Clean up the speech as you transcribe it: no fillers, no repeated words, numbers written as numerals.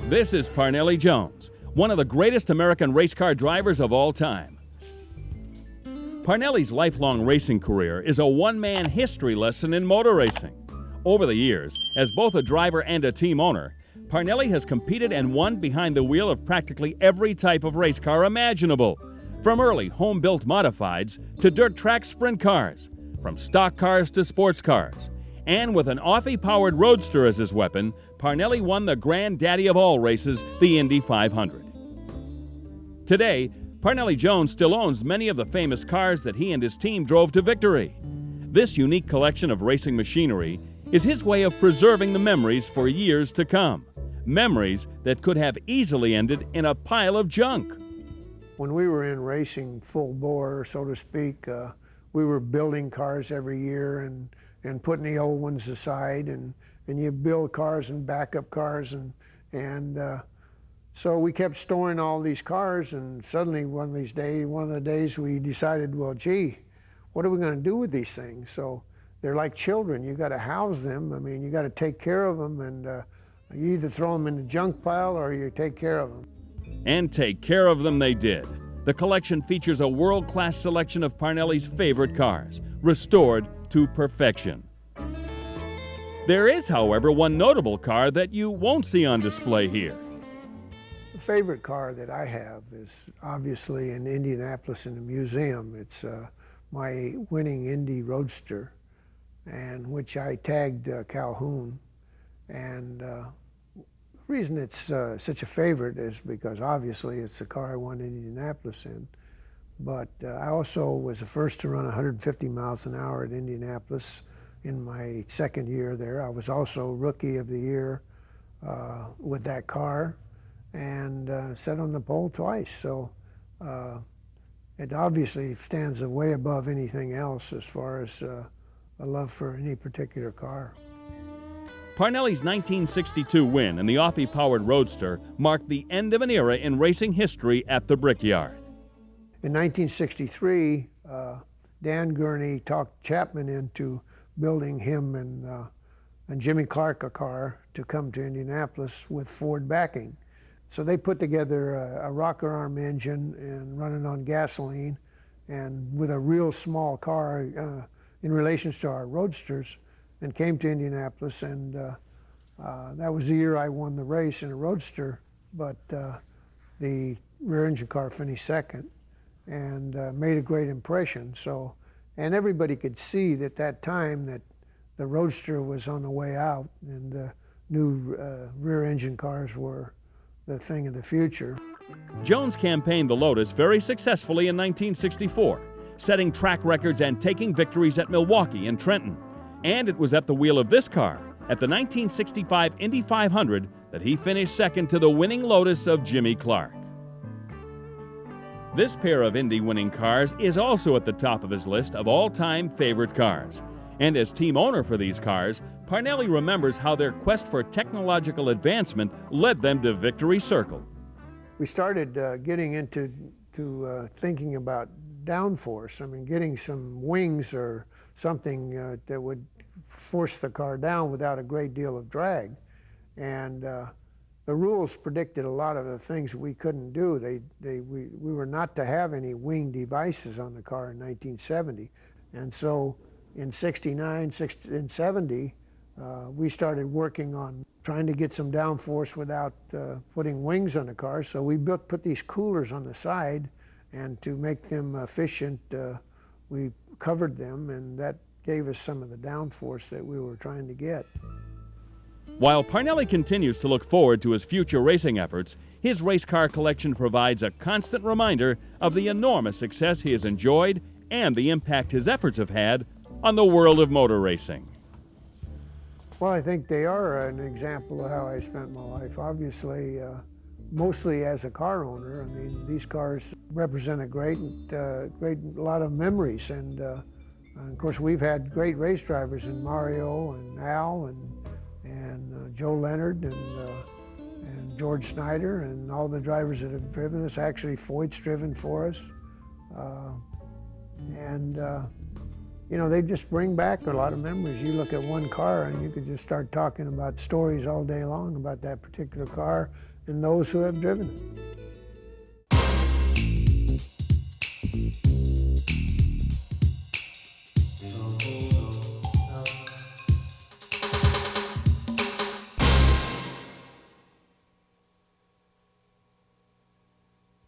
This is Parnelli Jones, one of the greatest American race car drivers of all time. Parnelli's lifelong racing career is a one-man history lesson in motor racing. Over the years, as both a driver and a team owner, Parnelli has competed and won behind the wheel of practically every type of race car imaginable, from early home-built modifieds to dirt track sprint cars, from stock cars to sports cars. And with an Offie-powered roadster as his weapon, Parnelli won the granddaddy of all races, the Indy 500. Today, Parnelli Jones still owns many of the famous cars that he and his team drove to victory. This unique collection of racing machinery is his way of preserving the memories for years to come. Memories that could have easily ended in a pile of junk. When we were in racing full bore, so to speak, we were building cars every year and putting the old ones aside, and you build cars and backup cars, and so we kept storing all these cars, and suddenly one of the days we decided, well, gee, what are we going to do with these things? So they're like children. You got to house them. I mean, you got to take care of them, and you either throw them in the junk pile or you take care of them. And take care of them they did. The collection features a world-class selection of Parnelli's favorite cars, restored to perfection. There is, however, one notable car that you won't see on display here. The favorite car that I have is obviously in Indianapolis in the museum. It's my winning Indy Roadster, and which I tagged Calhoun. And the reason it's such a favorite is because obviously it's the car I won Indianapolis in. But I also was the first to run 150 miles an hour at Indianapolis in my second year there. I was also Rookie of the Year with that car, and sat on the pole twice. So it obviously stands way above anything else as far as a love for any particular car. Parnelli's 1962 win in the Offie-powered Roadster marked the end of an era in racing history at the Brickyard. In 1963, Dan Gurney talked Chapman into building him and Jimmy Clark a car to come to Indianapolis with Ford backing. So they put together a rocker arm engine and running on gasoline, and with a real small car in relation to our Roadsters, and came to Indianapolis, and that was the year I won the race in a Roadster, but the rear engine car finished second and made a great impression. So, and everybody could see at that time that the Roadster was on the way out, and the new rear engine cars were the thing of the future. Jones campaigned the Lotus very successfully in 1964, setting track records and taking victories at Milwaukee and Trenton. And it was at the wheel of this car, at the 1965 Indy 500, that he finished second to the winning Lotus of Jimmy Clark. This pair of Indy winning cars is also at the top of his list of all-time favorite cars. And as team owner for these cars, Parnelli remembers how their quest for technological advancement led them to Victory Circle. We started getting into thinking about downforce. I mean, getting some wings or something that would force the car down without a great deal of drag. And the rules predicted a lot of the things we couldn't do. We were not to have any wing devices on the car in 1970. And so in 69 and 70, we started working on trying to get some downforce without putting wings on the car. So we put these coolers on the side, and to make them efficient, we covered them, and that gave us some of the downforce that we were trying to get. While Parnelli continues to look forward to his future racing efforts, his race car collection provides a constant reminder of the enormous success he has enjoyed and the impact his efforts have had on the world of motor racing. Well, I think they are an example of how I spent my life. Obviously, mostly as a car owner. I mean, these cars represent a great lot of memories, and of course we've had great race drivers in Mario and Al and Joe Leonard and George Snyder and all the drivers that have driven us. Actually, Foyt's driven for us, you know, they just bring back a lot of memories. You look at one car and you could just start talking about stories all day long about that particular car and those who have driven it.